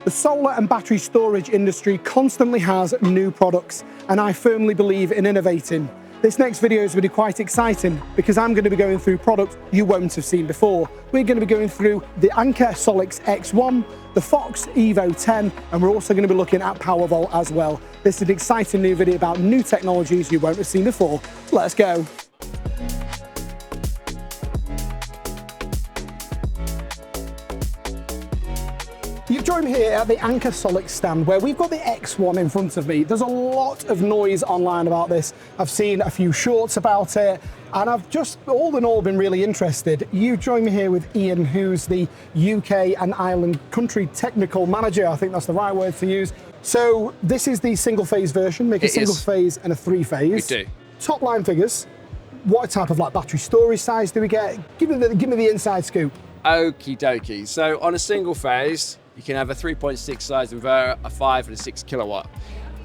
The solar and battery storage industry constantly has new products, and I firmly believe in innovating. This next video is going to be quite exciting because I'm going to be going through products you won't have seen before. We're going to be going through the Anker Solix X1, the Fox Evo10, and we're also going to be looking at Powervault as well. This is an exciting new video about new technologies you won't have seen before. Let's go. You've joined me here at the Anker Solix stand where we've got the X1 in front of me. There's a lot of noise online about this. I've seen a few shorts about it and I've just all in all been really interested. You joined me here with Ian, who's the UK and Ireland country technical manager. I think that's the right word to use. So this is the single phase version, make a single phase and a three phase. We do. Top line figures, what type of battery storage size do we get? Give me the inside scoop. Okie dokie. So on a single phase, you can have a 3.6 size inverter, a 5 and a 6 kilowatt.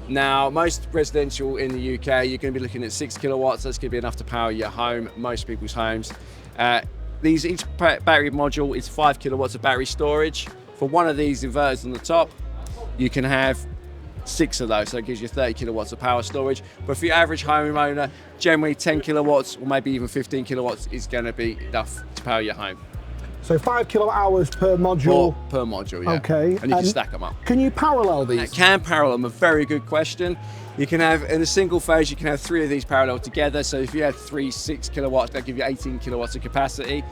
Now, most residential in the UK, you're going to be looking at 6 kilowatts. That's going to be enough to power your home, most people's homes. Each battery module is 5 kilowatts of battery storage. For one of these inverters on the top, you can have 6 of those, so it gives you 30 kilowatts of power storage. But for your average homeowner, generally 10 kilowatts or maybe even 15 kilowatts is going to be enough to power your home. So 5 kilowatt hours per module? Per module, yeah. Okay. And you can stack them up. Can you parallel these? Can parallel them, a very good question. You can have, in a single phase, you can have 3 of these parallel together. So if you have 3 6 kilowatts, that'll give you 18 kilowatts of capacity.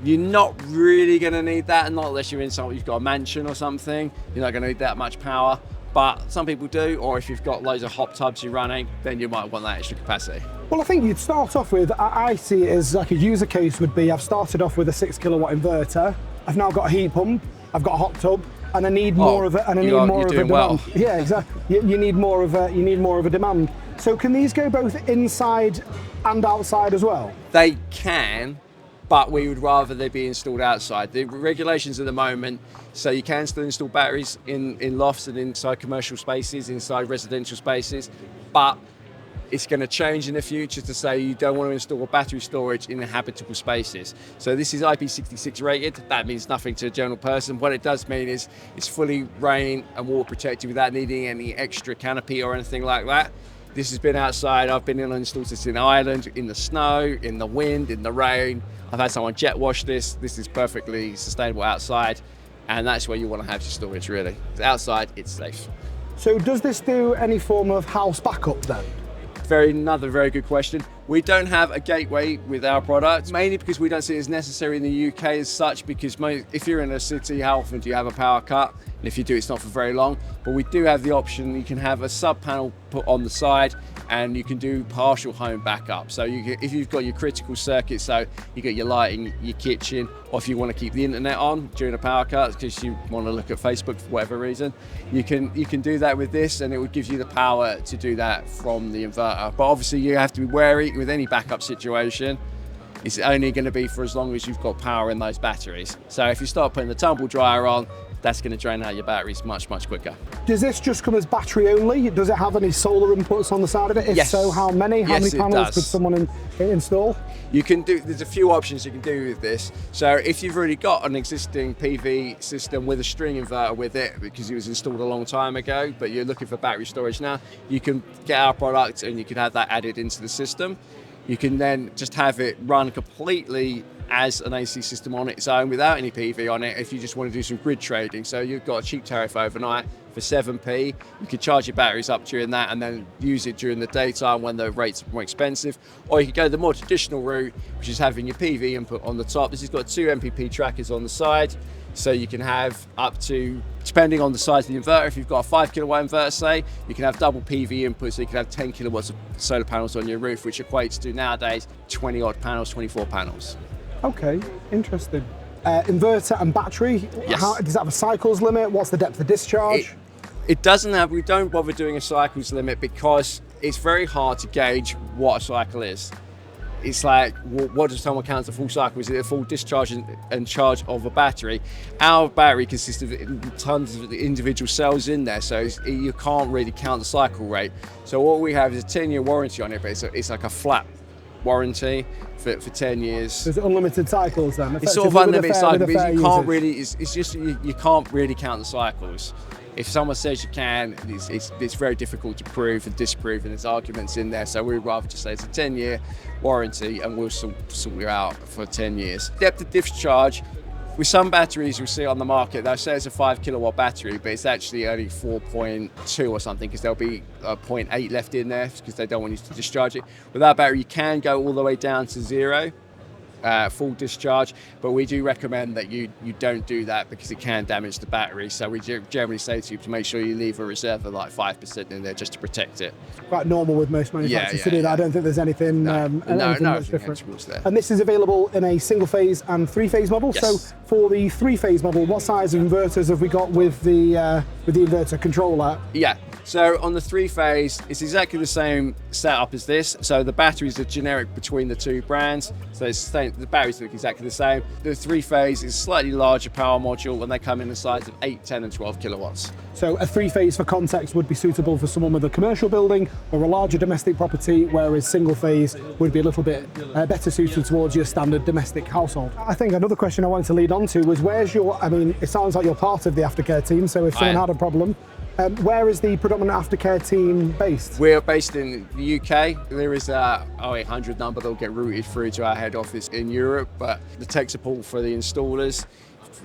You're not really gonna need that, not unless you're in you've got a mansion or something. You're not gonna need that much power, but some people do, or if you've got loads of hot tubs you're running, then you might want that extra capacity. Well, I think you'd start off with, I see it as like a user case would be, I've started off with a 6 kilowatt inverter, I've now got a heat pump, I've got a hot tub, and I need more of it, and I need more of a demand. Well. Yeah, exactly. You need more of a demand. So can these go both inside and outside as well? They can, but we would rather they be installed outside. The regulations at the moment, so you can still install batteries in lofts and inside commercial spaces, inside residential spaces, but it's going to change in the future to say you don't want to install battery storage in habitable spaces. So this is IP66 rated. That means nothing to a general person. What it does mean is it's fully rain and water protected without needing any extra canopy or anything like that. This has been outside. I've been installed this in Ireland, in the snow, in the wind, in the rain. I've had someone jet wash this. This is perfectly sustainable outside. And that's where you want to have your storage, really. Outside, it's safe. So does this do any form of house backup then? Another very good question. We don't have a gateway with our product, mainly because we don't see it as necessary in the UK as such, because if you're in a city, how often do you have a power cut? And if you do, it's not for very long. But we do have the option, you can have a sub panel put on the side and you can do partial home backup. So if you've got your critical circuits, so you got your lighting, your kitchen, or if you want to keep the internet on during a power cut because you want to look at Facebook for whatever reason, you can do that with this, and it would give you the power to do that from the inverter. But obviously you have to be wary with any backup situation. It's only going to be for as long as you've got power in those batteries. So if you start putting the tumble dryer on, that's going to drain out your batteries much quicker. Does this just come as battery only? Does it have any solar inputs on the side of it? If yes. So, how many? How many panels could someone install? You can do, there's a few options you can do with this. So if you've already got an existing PV system with a string inverter with it, because it was installed a long time ago, but you're looking for battery storage now, you can get our product and you can have that added into the system. You can then just have it run completely as an AC system on its own without any PV on it if you just want to do some grid trading. So you've got a cheap tariff overnight for 7p. You can charge your batteries up during that and then use it during the daytime when the rates are more expensive. Or you can go the more traditional route, which is having your PV input on the top. This has got 2 MPP trackers on the side. So you can have up to, depending on the size of the inverter, if you've got a 5 kilowatt inverter, say, you can have double PV input, so you can have 10 kilowatts of solar panels on your roof, which equates to nowadays 20 odd panels, 24 panels. Okay, interesting. Inverter and battery, yes. Does that have a cycles limit? What's the depth of discharge? It doesn't have, we don't bother doing a cycles limit because it's very hard to gauge what a cycle is. It's like, what does someone count as a full cycle? Is it a full discharge and charge of a battery? Our battery consists of tons of individual cells in there, so you can't really count the cycle rate. So what we have is a 10-year warranty on it, but it's like a flat warranty for 10 years. So it's unlimited cycles then? It's sort of unlimited cycles, but you can't usage. really, it's just, you can't really count the cycles. If someone says you can, it's very difficult to prove and disprove, and there's arguments in there. So we'd rather just say it's a 10-year warranty and we'll sort you out for 10 years. Depth of discharge, with some batteries you'll see on the market, they'll say it's a 5 kilowatt battery, but it's actually only 4.2 or something, because there'll be 0.8 left in there because they don't want you to discharge it. With our battery, you can go all the way down to 0. Full discharge, but we do recommend that you don't do that because it can damage the battery. So we generally say to you to make sure you leave a reserve of like 5% in there just to protect it. Quite normal with most manufacturers to do that. I don't think there's anything, anything that's different. There. And this is available in a single phase and 3-phase model. Yes. So for the 3-phase model, what size of inverters have we got with the inverter controller? Yeah. So on the 3-phase, it's exactly the same setup as this. So the batteries are generic between the two brands. So it's the batteries look exactly the same. The 3-phase is a slightly larger power module, and they come in the size of 8, 10 and 12 kilowatts. So a 3-phase for context would be suitable for someone with a commercial building or a larger domestic property, whereas single phase would be a little bit better suited towards your standard domestic household. I think another question I wanted to lead on to was where's your, I mean, it sounds like you're part of the Aftercare team, so if someone had a problem, where is the predominant Aftercare team based? We're based in the UK. There is a 0800 number that'll get routed through to our head office in Europe, but the tech support for the installers,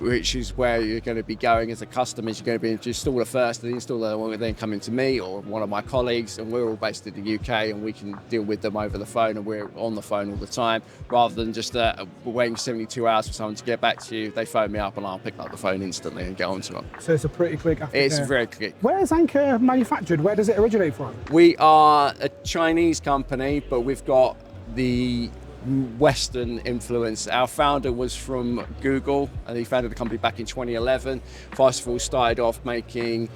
which is where you're going to be going as a customer, you're going to be the installer first, and the installer will then come into me or one of my colleagues, and we're all based in the UK, and we can deal with them over the phone, and we're on the phone all the time, rather than just waiting 72 hours for someone to get back to you. They phone me up and I'll pick up the phone instantly and get on to them. So it's a pretty quick Aftercare. It's very quick. Where is Anker manufactured? Where does it originate from? We are a Chinese company, but we've got the Western influence. Our founder was from Google, and he founded the company back in 2011. First of all, started off making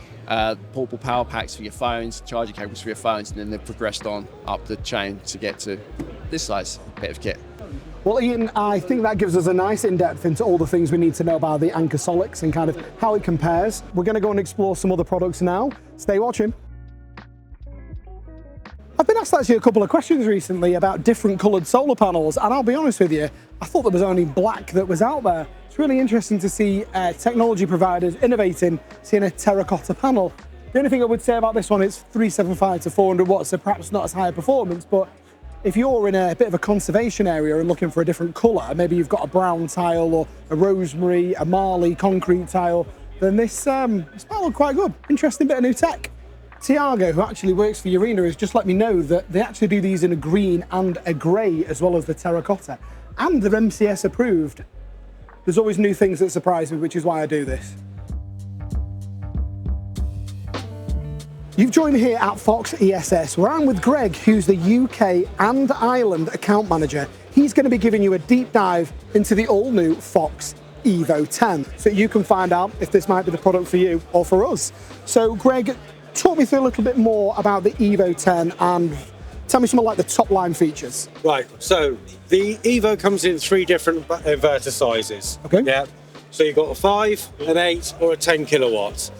portable power packs for your phones, charging cables for your phones, and then they've progressed on up the chain to get to this size bit of kit. Well, Ian, I think that gives us a nice in-depth into all the things we need to know about the Anker Solix and kind of how it compares. We're going to go and explore some other products now. Stay watching. I've been asked actually a couple of questions recently about different coloured solar panels, and I'll be honest with you, I thought there was only black that was out there. It's really interesting to see technology providers innovating, seeing a terracotta panel. The only thing I would say about this one is 375 to 400 watts, so perhaps not as high a performance, but if you're in a bit of a conservation area and looking for a different colour, maybe you've got a brown tile or a rosemary, a marley concrete tile, then this might look quite good. Interesting bit of new tech. Tiago, who actually works for Eurener, has just let me know that they actually do these in a green and a grey as well as the terracotta, and they're MCS approved. There's always new things that surprise me, which is why I do this. You've joined me here at Fox ESS, where I'm with Greg, who's the UK and Ireland account manager. He's going to be giving you a deep dive into the all-new Fox Evo10, so you can find out if this might be the product for you or for us. So, Greg, talk me through a little bit more about the Evo10 and tell me some of like the top line features. Right, so the Evo comes in 3 different inverter sizes. Okay. Yeah. So you've got a 5, an 8 or a 10 kilowatts.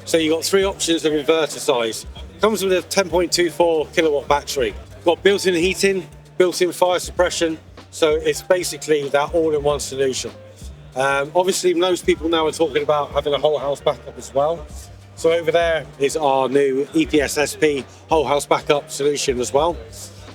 So you've got 3 options of inverter size. Comes with a 10.24 kilowatt battery. Got built-in heating, built-in fire suppression. So it's basically that all-in-one solution. Obviously most people now are talking about having a whole house backup as well. So over there is our new EPSSP whole house backup solution as well.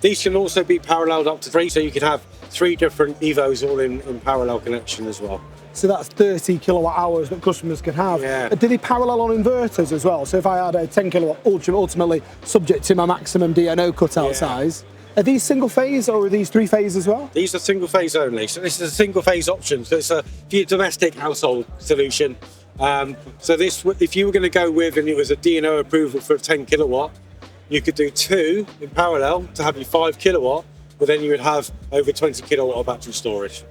These can also be paralleled up to 3, so you can have 3 different Evos all in parallel connection as well. So that's 30 kilowatt hours that customers can have. Yeah. Do they parallel on inverters as well? So if I had a 10 kilowatt, ultimately subject to my maximum DNO cutout size, are these single phase or are these 3-phase as well? These are single phase only. So this is a single phase option. So it's a for your domestic household solution. So this, if you were going to go with, and it was a DNO approval for a 10 kilowatt, you could do 2 in parallel to have your 5 kilowatt, but then you would have over 20 kilowatt of battery storage.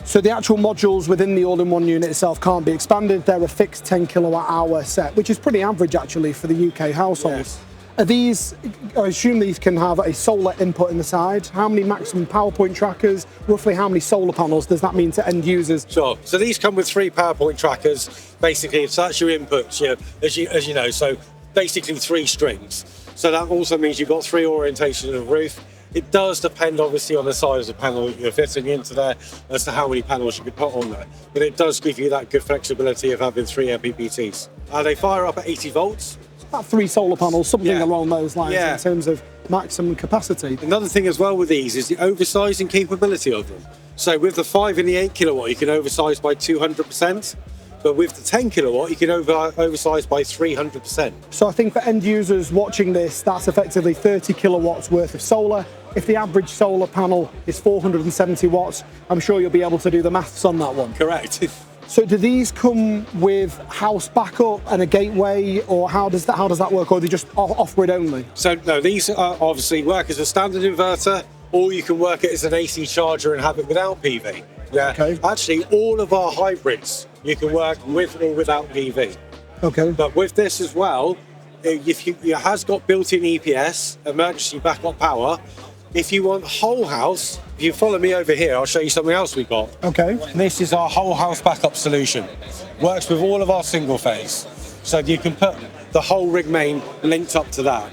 So the actual modules within the all-in-one unit itself can't be expanded. They're a fixed 10 kilowatt hour set, which is pretty average actually for the UK households. Yes. Are these, I assume these can have a solar input in the side. How many maximum PowerPoint trackers? Roughly how many solar panels does that mean to end users? Sure. So these come with 3 PowerPoint trackers. Basically, so that's your inputs, as you know. So basically 3 strings. So that also means you've got 3 orientations of roof. It does depend obviously on the size of the panel you're fitting into there as to how many panels you can put on there. But it does give you that good flexibility of having 3 MPPTs. They fire up at 80 volts. About 3 solar panels, something along those lines in terms of maximum capacity. Another thing as well with these is the oversizing capability of them. So with the 5 and the 8 kilowatt, you can oversize by 200%. But with the 10 kilowatt, you can oversize by 300%. So I think for end users watching this, that's effectively 30 kilowatts worth of solar. If the average solar panel is 470 watts, I'm sure you'll be able to do the maths on that one. Correct. So do these come with house backup and a gateway, or how does that work, or are they just off-grid only? So no, these obviously work as a standard inverter, or you can work it as an AC charger and have it without PV. Yeah. Okay. Actually, all of our hybrids you can work with or without PV. Okay. But with this as well, if it has got built-in EPS, emergency backup power. If you want whole house, if you follow me over here, I'll show you something else we've got. Okay. This is our whole house backup solution. Works with all of our single phase. So you can put the whole rig main linked up to that.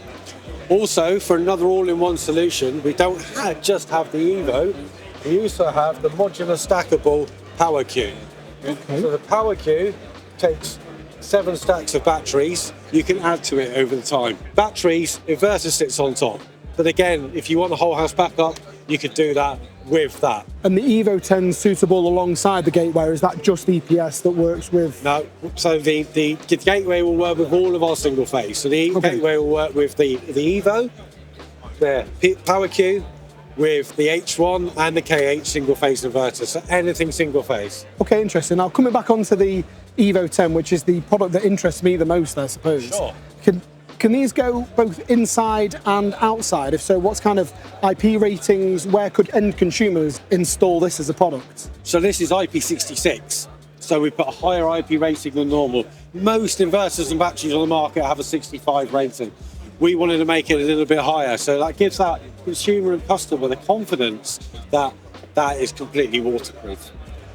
Also, for another all-in-one solution, we don't just have the Evo, we also have the modular stackable power queue. Okay. So the power queue takes 7 stacks of batteries. You can add to it over the time. Batteries, inverter sits on top. But again, if you want the whole house backup, you could do that with that. And the Evo10 suitable alongside the gateway, or is that just EPS that works with? No, so the gateway will work with all of our single phase. So the gateway will work with the Evo, the power queue, with the H1 and the KH single phase inverter. So anything single phase. Okay, interesting. Now coming back onto the Evo10, which is the product that interests me the most, I suppose. Sure. Can these go both inside and outside? If so, what's kind of IP ratings? Where could end consumers install this as a product? So this is IP66. So we put a higher IP rating than normal. Most inverters and batteries on the market have a 65 rating. We wanted to make it a little bit higher. So that gives that consumer and customer the confidence that that is completely waterproof.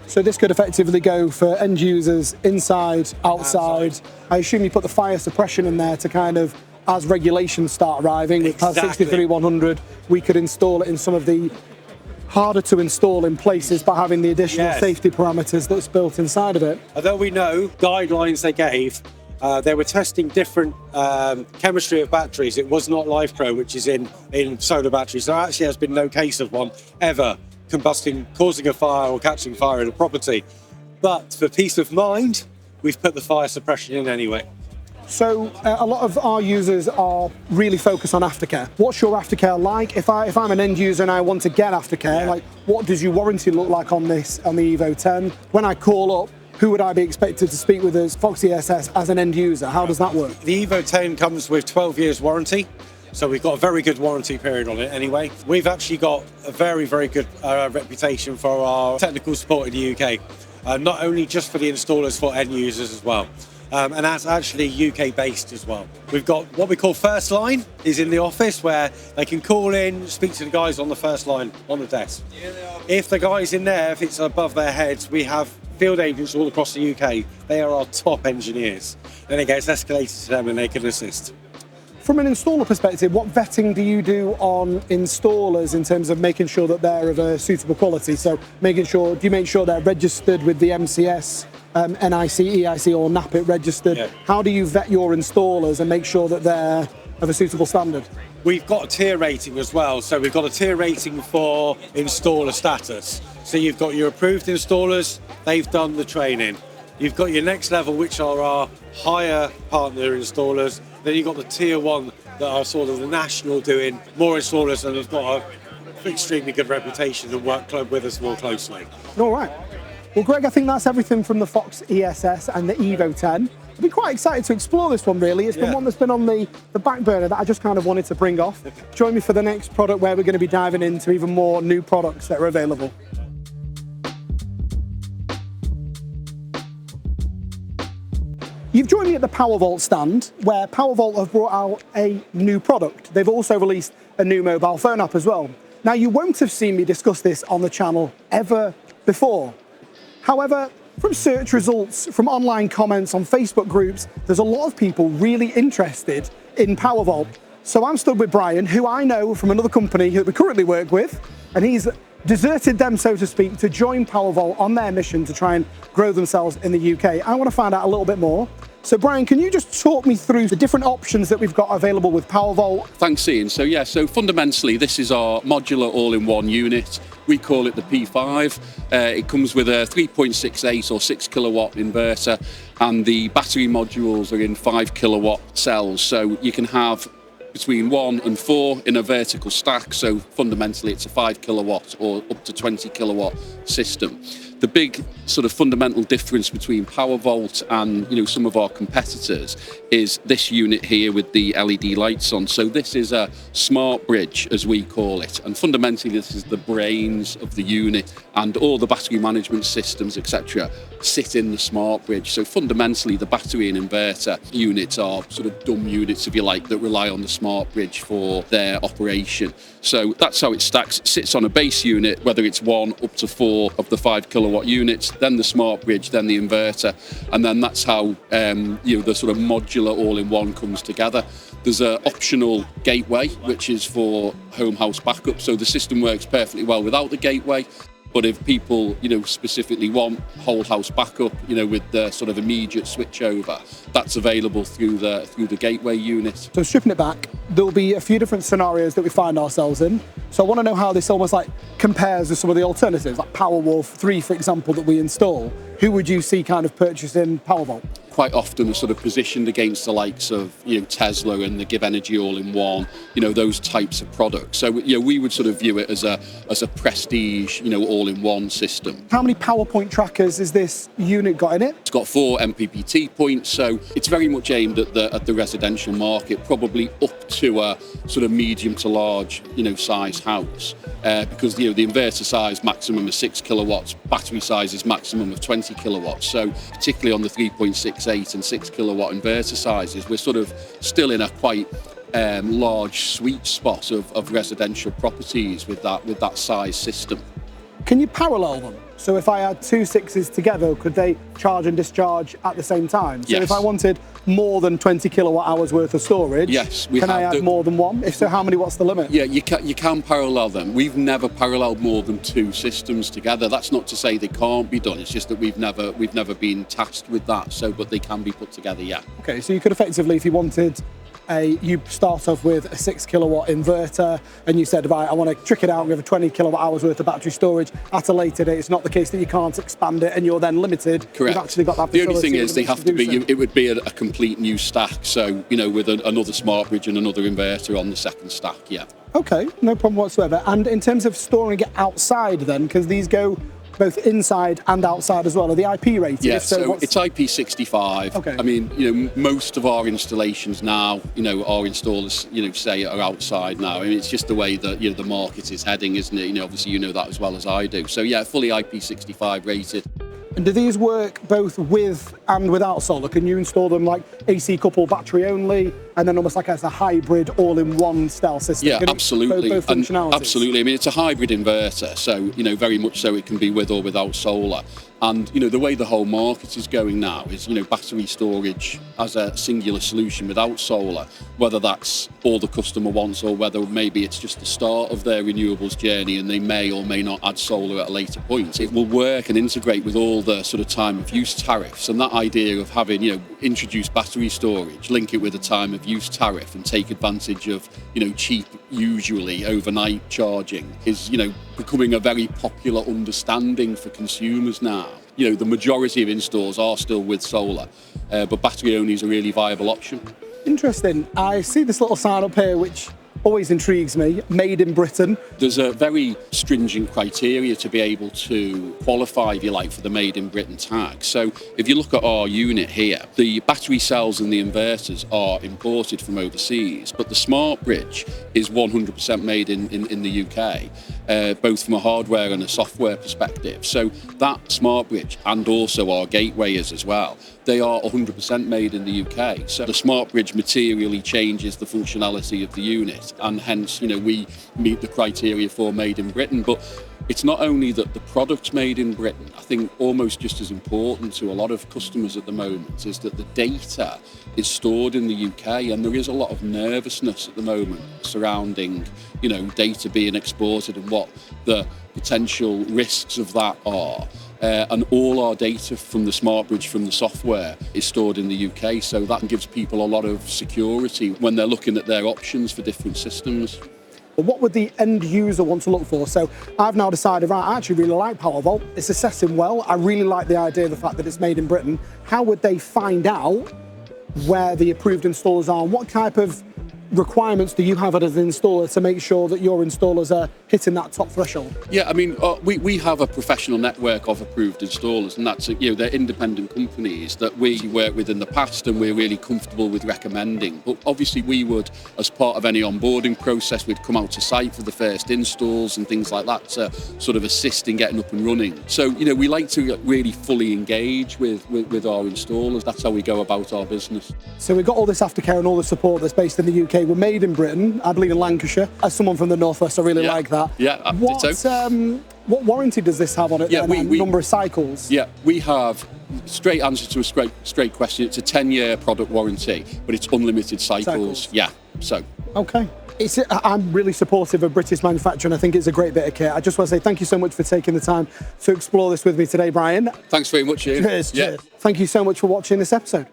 So this could effectively go for end users inside, outside. I assume you put the fire suppression in there to kind of, as regulations start arriving, with PAS 63100, we could install it in some of the harder to install in places by having the additional safety parameters that's built inside of it. Although we know guidelines they gave, they were testing different chemistry of batteries. It was not LiFePro, which is in solar batteries. There actually has been no case of one ever combusting, causing a fire or catching fire in a property. But for peace of mind, we've put the fire suppression in anyway. So a lot of our users are really focused on aftercare. What's your aftercare like? If I'm an end user and I want to get aftercare, like what does your warranty look like on this, on the Evo10? When I call up, who would I be expected to speak with as Fox ESS as an end user? How does that work? The Evo10 comes with 12 years warranty. So we've got a very good warranty period on it anyway. We've actually got a very, very good reputation for our technical support in the UK. Not only just for the installers, for end users as well. And that's actually UK based as well. We've got what we call first line is in the office where they can call in, speak to the guys on the first line on the desk. If the guy's in there, if it's above their heads, we have field agents all across the UK. They are our top engineers. Then it gets escalated to them and they can assist. From an installer perspective, what vetting do you do on installers in terms of making sure that they're of a suitable quality? So do you make sure they're registered with the MCS, NIC, EIC or NAPIT registered? Yeah. How do you vet your installers and make sure that they're of a suitable standard? We've got a tier rating as well. So we've got a tier rating for installer status. So you've got your approved installers, they've done the training. You've got your next level, which are our higher partner installers. Then you've got the tier 1 that are sort of the national doing more installers and have got an extremely good reputation and work with us more closely. All right. Well, Greg, I think that's everything from the Fox ESS and the Evo10. I've been quite excited to explore this one, really. It's been one that's been on the back burner that I just kind of wanted to bring off. Join me for the next product where we're going to be diving into even more new products that are available. You've joined me at the Powervault stand, where Powervault have brought out a new product. They've also released a new mobile phone app as well. Now, you won't have seen me discuss this on the channel ever before. However, from search results, from online comments on Facebook groups, there's a lot of people really interested in Powervault. So I'm stood with Brian, who I know from another company that we currently work with, and he's deserted them, so to speak, to join Powervault on their mission to try and grow themselves in the UK. I want to find out a little bit more. So Brian, can you just talk me through the different options that we've got available with Powervault? Thanks, Ian. So fundamentally, this is our modular all-in-one unit. We call it the P5. It comes with a 3.68 or 6 kilowatt inverter, and the battery modules are in 5 kilowatt cells. So you can have between 1 and 4 in a vertical stack. So fundamentally, it's a 5 kilowatt or up to 20 kilowatt system. The big sort of fundamental difference between Powervault and some of our competitors is this unit here with the LED lights on. So this is a smart bridge, as we call it, and fundamentally this is the brains of the unit, and all the battery management systems, etc., sit in the smart bridge. So fundamentally the battery and inverter units are sort of dumb units, if you like, that rely on the smart bridge for their operation. So that's how it stacks. It sits on a base unit, whether it's 1 up to 4 of the 5 kilowatt units, then the smart bridge, then the inverter, and then that's how the sort of modular all-in-one comes together. There's an optional gateway, which is for home house backup, so the system works perfectly well without the gateway. But if people, specifically want whole house backup, with the sort of immediate switchover, that's available through the gateway unit. So stripping it back, there'll be a few different scenarios that we find ourselves in. So I want to know how this almost like compares with some of the alternatives, like Powerwolf 3, for example, that we install. Who would you see kind of purchasing Powervault? Quite often are sort of positioned against the likes of Tesla and the Give Energy all-in-one, those types of products. So we would sort of view it as a prestige, all-in-one system. How many PowerPoint trackers is this unit got in it? It's got 4 MPPT points, so it's very much aimed at the residential market, probably up to a sort of medium to large, size house, because the inverter size maximum is 6 kilowatts, battery size is maximum of 20 kilowatts. So particularly on the 3.68 and 6 kilowatt inverter sizes, we're sort of still in a quite large sweet spot of residential properties with that size system. Can you parallel them? So if I had 2 6s together, could they charge and discharge at the same time? So yes. If I wanted more than 20 kilowatt hours worth of storage, yes, can I add more than one? If so, how many? What's the limit? Yeah, you can parallel them. We've never paralleled more than 2 systems together. That's not to say they can't be done. It's just that we've never been tasked with that. So, but they can be put together. Yeah. Okay, so you could effectively, if you wanted you start off with a 6 kilowatt inverter and you said, right, I want to trick it out and give a 20 kilowatt hours worth of battery storage at a later date. It's not the case that you can't expand it and you're then limited. Correct. You've actually got that the only thing is they have to be, so. It would be a complete new stack. So, with another smart bridge and another inverter on the second stack, yeah. Okay, no problem whatsoever. And in terms of storing it outside then, because these go both inside and outside as well, are the IP rated? Yes, so it's IP65. Okay. I mean, most of our installations now, our installers, say are outside now. I mean, it's just the way that, the market is heading, isn't it? Obviously you know that as well as I do. So yeah, fully IP65 rated. And do these work both with and without solar? Can you install them like AC coupled battery only, and then almost like as a hybrid all-in-one style system? Yeah, absolutely. Both functionalities? Absolutely. I mean, it's a hybrid inverter, so, very much so it can be with or without solar. And, the way the whole market is going now is, battery storage as a singular solution without solar, whether that's all the customer wants or whether maybe it's just the start of their renewables journey and they may or may not add solar at a later point. It will work and integrate with all the sort of time of use tariffs, and that idea of having, introduce battery storage, link it with a time of use tariff and take advantage of, cheap, usually overnight charging is, becoming a very popular understanding for consumers now. The majority of installs are still with solar, but battery only is a really viable option. Interesting. I see this little sign up here, which always intrigues me, made in Britain. There's a very stringent criteria to be able to qualify, if you like, for the Made in Britain tag. So if you look at our unit here, the battery cells and the inverters are imported from overseas, but the smart bridge is 100% made in the UK, both from a hardware and a software perspective. So that smart bridge and also our gatewayers as well, they are 100% made in the UK. So the smart bridge materially changes the functionality of the unit, and hence, we meet the criteria for Made in Britain. But It's not only that the product's made in Britain, I think almost just as important to a lot of customers at the moment is that the data is stored in the UK, and there is a lot of nervousness at the moment surrounding, you know, data being exported and what the potential risks of that are. And all our data from the smart bridge, from the software, is stored in the UK, so that gives people a lot of security when they're looking at their options for different systems. What would the end user want to look for? So I've now decided, right, I actually really like Powervault. It's assessing well. I really like the idea of the fact that it's made in Britain. How would they find out where the approved installers are? What type of requirements do you have as an installer to make sure that your installers are hitting that top threshold? Yeah, I mean, we have a professional network of approved installers, and that's, you know, they're independent companies that we worked with in the past and we're really comfortable with recommending. But obviously we would, as part of any onboarding process, we'd come out to site for the first installs and things like that to sort of assist in getting up and running. So, you know, we like to really fully engage with our installers. That's how we go about our business. So we've got all this aftercare and all the support that's based in the UK. We're made in Britain, I believe in Lancashire. As someone from the Northwest, I really like that. Yeah, what warranty does this have on it? Yeah, number of cycles? Yeah, we have, straight answer to a straight question, it's a 10-year product warranty, but it's unlimited cycles. Yeah, so. Okay. I'm really supportive of British manufacturing. I think it's a great bit of kit. I just want to say thank you so much for taking the time to explore this with me today, Brian. Thanks very much, Ian. Cheers. Thank you so much for watching this episode.